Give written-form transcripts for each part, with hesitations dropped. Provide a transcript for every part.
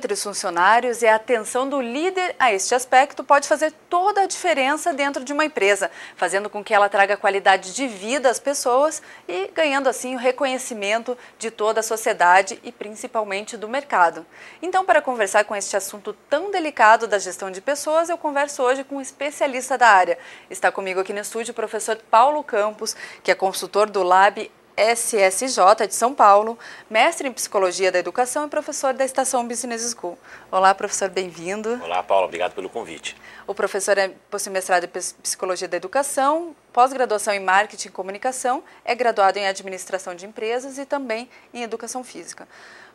entre os funcionários e a atenção do líder a este aspecto pode fazer toda a diferença dentro de uma empresa, fazendo com que ela traga qualidade de vida às pessoas e ganhando assim o reconhecimento de toda a sociedade e principalmente do mercado. Então, para conversar com este assunto tão delicado da gestão de pessoas, eu converso hoje com um especialista da área. Está comigo aqui no estúdio o professor Paulo Campos, que é consultor do Lab SSJ de São Paulo, mestre em Psicologia da Educação e professor da Estação Business School. Olá, professor, bem-vindo. Olá, Paulo, obrigado pelo convite. O professor é possumestrado em Psicologia da Educação, pós-graduação em Marketing e Comunicação, é graduado em Administração de Empresas e também em Educação Física.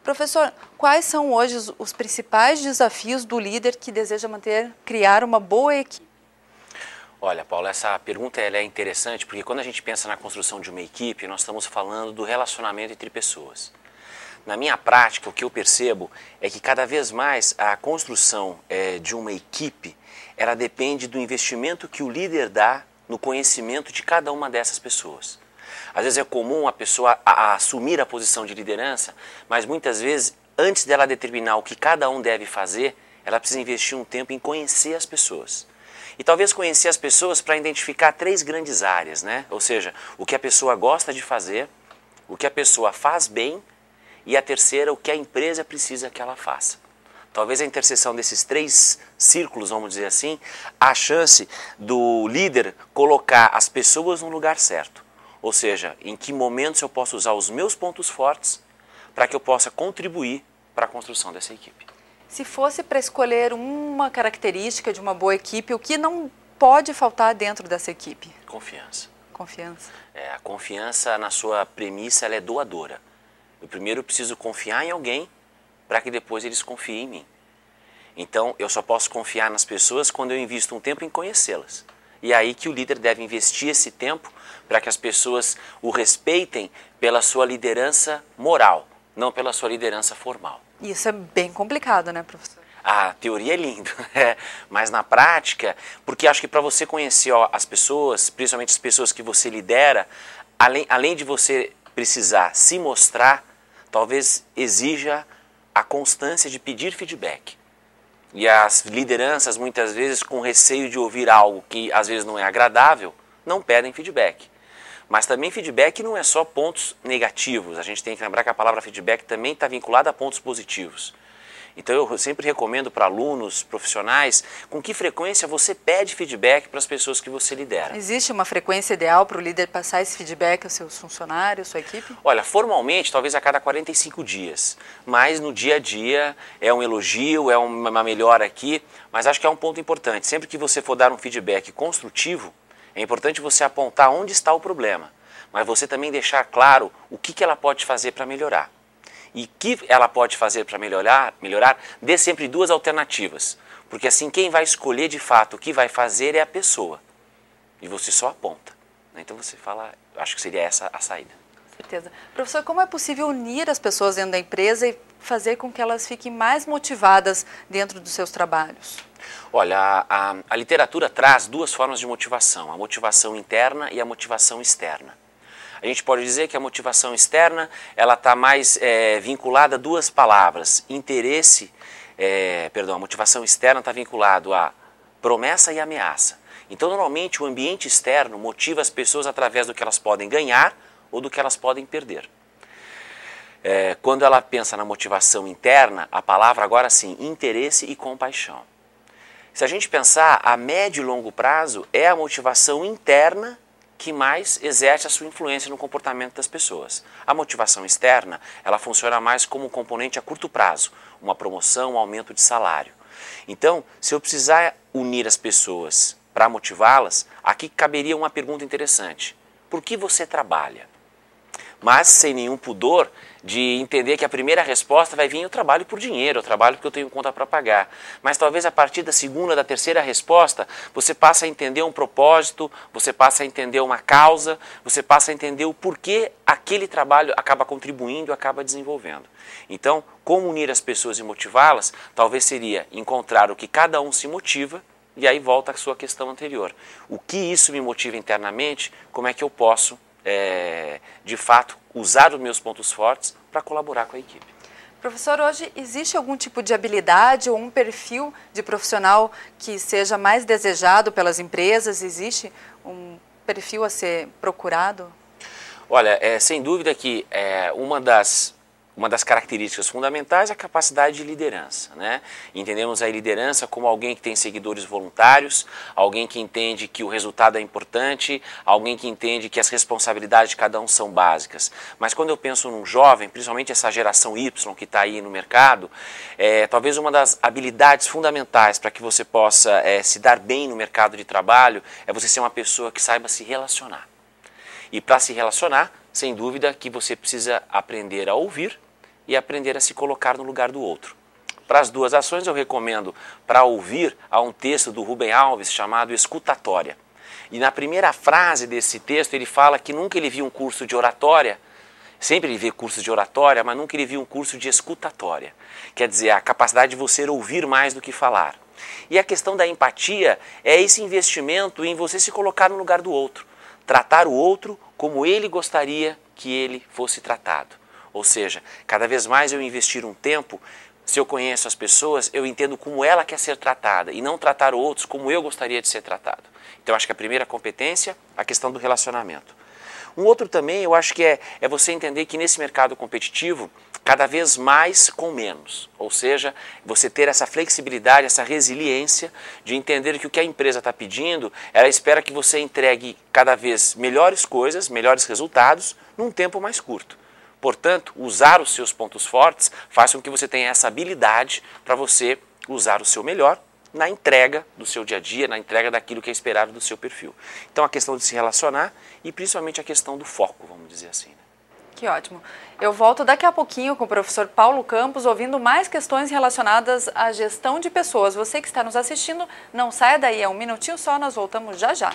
Professor, quais são hoje os principais desafios do líder que deseja criar uma boa equipe? Olha, Paulo, essa pergunta ela é interessante porque quando a gente pensa na construção de uma equipe, nós estamos falando do relacionamento entre pessoas. Na minha prática, o que eu percebo é que cada vez mais a construção de uma equipe, ela depende do investimento que o líder dá no conhecimento de cada uma dessas pessoas. Às vezes é comum a pessoa assumir a posição de liderança, mas muitas vezes, antes dela determinar o que cada um deve fazer, ela precisa investir um tempo em conhecer as pessoas. E talvez conhecer as pessoas para identificar 3 grandes áreas, né? Ou seja, o que a pessoa gosta de fazer, o que a pessoa faz bem e a terceira, o que a empresa precisa que ela faça. Talvez a interseção desses 3 círculos, vamos dizer assim, a chance do líder colocar as pessoas no lugar certo. Ou seja, em que momentos eu posso usar os meus pontos fortes para que eu possa contribuir para a construção dessa equipe. Se fosse para escolher uma característica de uma boa equipe, o que não pode faltar dentro dessa equipe? Confiança. Confiança. A confiança, na sua premissa, ela é doadora. Eu primeiro preciso confiar em alguém para que depois eles confiem em mim. Então, eu só posso confiar nas pessoas quando eu invisto um tempo em conhecê-las. E é aí que o líder deve investir esse tempo para que as pessoas o respeitem pela sua liderança moral, não pela sua liderança formal. Isso é bem complicado, né, professor? A teoria é linda, mas na prática, porque acho que para você conhecer as pessoas, principalmente as pessoas que você lidera, além de você precisar se mostrar, talvez exija a constância de pedir feedback. E as lideranças, muitas vezes, com receio de ouvir algo que às vezes não é agradável, não pedem feedback. Mas também feedback não é só pontos negativos, a gente tem que lembrar que a palavra feedback também está vinculada a pontos positivos. Então eu sempre recomendo para alunos, profissionais, com que frequência você pede feedback para as pessoas que você lidera. Existe uma frequência ideal para o líder passar esse feedback aos seus funcionários, sua equipe? Olha, formalmente talvez a cada 45 dias, mas no dia a dia é um elogio, é uma melhora aqui, mas acho que é um ponto importante. Sempre que você for dar um feedback construtivo, é importante você apontar onde está o problema, mas você também deixar claro o que ela pode fazer para melhorar. E o que ela pode fazer para melhorar, dê sempre 2 alternativas, porque assim quem vai escolher de fato o que vai fazer é a pessoa, e você só aponta. Então você fala, acho que seria essa a saída. Com certeza. Professor, como é possível unir as pessoas dentro da empresa e fazer com que elas fiquem mais motivadas dentro dos seus trabalhos? Olha, a literatura traz 2 formas de motivação, a motivação interna e a motivação externa. A gente pode dizer que a motivação externa ela está mais vinculada a 2 palavras, a motivação externa está vinculado a promessa e ameaça. Então, normalmente, o ambiente externo motiva as pessoas através do que elas podem ganhar ou do que elas podem perder. Quando ela pensa na motivação interna, a palavra agora sim, interesse e compaixão. Se a gente pensar, a médio e longo prazo é a motivação interna que mais exerce a sua influência no comportamento das pessoas. A motivação externa, ela funciona mais como um componente a curto prazo, uma promoção, um aumento de salário. Então, se eu precisar unir as pessoas para motivá-las, aqui caberia uma pergunta interessante. Por que você trabalha? Mas sem nenhum pudor de entender que a primeira resposta vai vir: eu trabalho por dinheiro, eu trabalho porque eu tenho conta para pagar. Mas talvez a partir da segunda, da terceira resposta, você passe a entender um propósito, você passe a entender uma causa, você passe a entender o porquê aquele trabalho acaba contribuindo, acaba desenvolvendo. Então, como unir as pessoas e motivá-las, talvez seria encontrar o que cada um se motiva, e aí volta a sua questão anterior. O que isso me motiva internamente, como é que eu posso de fato, usar os meus pontos fortes para colaborar com a equipe. Professor, hoje existe algum tipo de habilidade ou um perfil de profissional que seja mais desejado pelas empresas? Existe um perfil a ser procurado? Olha, sem dúvida que uma das características fundamentais é a capacidade de liderança, né? Entendemos a liderança como alguém que tem seguidores voluntários, alguém que entende que o resultado é importante, alguém que entende que as responsabilidades de cada um são básicas. Mas quando eu penso num jovem, principalmente essa geração Y que está aí no mercado, talvez uma das habilidades fundamentais para que você possa se dar bem no mercado de trabalho é você ser uma pessoa que saiba se relacionar. E para se relacionar, sem dúvida que você precisa aprender a ouvir e aprender a se colocar no lugar do outro. Para as duas ações eu recomendo, para ouvir, há um texto do Rubem Alves chamado Escutatória. E na primeira frase desse texto ele fala que nunca ele viu um curso de oratória, sempre ele vê curso de oratória, mas nunca ele viu um curso de escutatória. Quer dizer, a capacidade de você ouvir mais do que falar. E a questão da empatia é esse investimento em você se colocar no lugar do outro. Tratar o outro como ele gostaria que ele fosse tratado. Ou seja, cada vez mais eu investir um tempo, se eu conheço as pessoas, eu entendo como ela quer ser tratada e não tratar outros como eu gostaria de ser tratado. Então, acho que a primeira competência, a questão do relacionamento. Um outro também, eu acho que é você entender que nesse mercado competitivo, cada vez mais com menos. Ou seja, você ter essa flexibilidade, essa resiliência de entender que o que a empresa está pedindo, ela espera que você entregue cada vez melhores coisas, melhores resultados, num tempo mais curto. Portanto, usar os seus pontos fortes faz com que você tenha essa habilidade para você usar o seu melhor na entrega do seu dia a dia, na entrega daquilo que é esperado do seu perfil. Então, a questão de se relacionar e principalmente a questão do foco, vamos dizer assim. Né? Que ótimo. Eu volto daqui a pouquinho com o professor Paulo Campos, ouvindo mais questões relacionadas à gestão de pessoas. Você que está nos assistindo, não saia daí, é um minutinho só, nós voltamos já já.